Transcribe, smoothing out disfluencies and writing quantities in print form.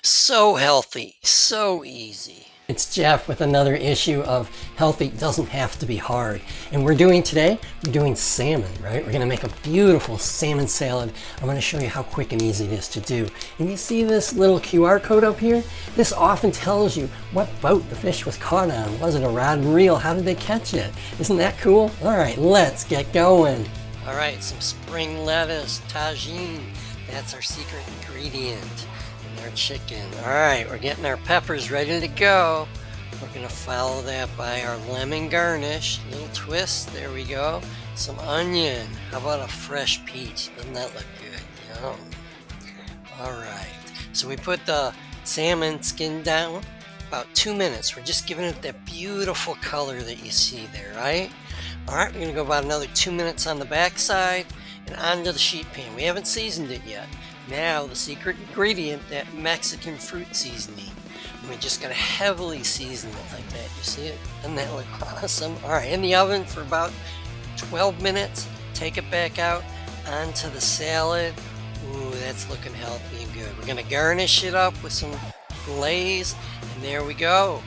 So healthy, so easy. It's Jeff with another issue of healthy doesn't have to be hard. And we're doing salmon, right? We're gonna make a beautiful salmon salad. I'm gonna show you how quick and easy it is to do. And you see this little QR code up here? This often tells you what boat the fish was caught on. Was it a rod and reel? How did they catch it? Isn't that cool? All right, let's get going. All right, some spring lettuce, tagine. That's our secret ingredient. Our chicken. All right, we're getting our peppers ready to go. We're gonna follow that by our lemon garnish, little twist. There we go. Some onion. How about a fresh peach? Doesn't that look good? Yum. All right. So we put the salmon skin down about 2 minutes. We're just giving it that beautiful color that you see there, right? All right, we're gonna go about another 2 minutes on the back side and onto the sheet pan. We haven't seasoned it yet. Now the secret ingredient, that Mexican fruit seasoning. And we're just gonna heavily season it like that. You see it? Doesn't that look awesome? All right, in the oven for about 12 minutes. Take it back out onto the salad. Ooh, that's looking healthy and good. We're gonna garnish it up with some glaze, and there we go.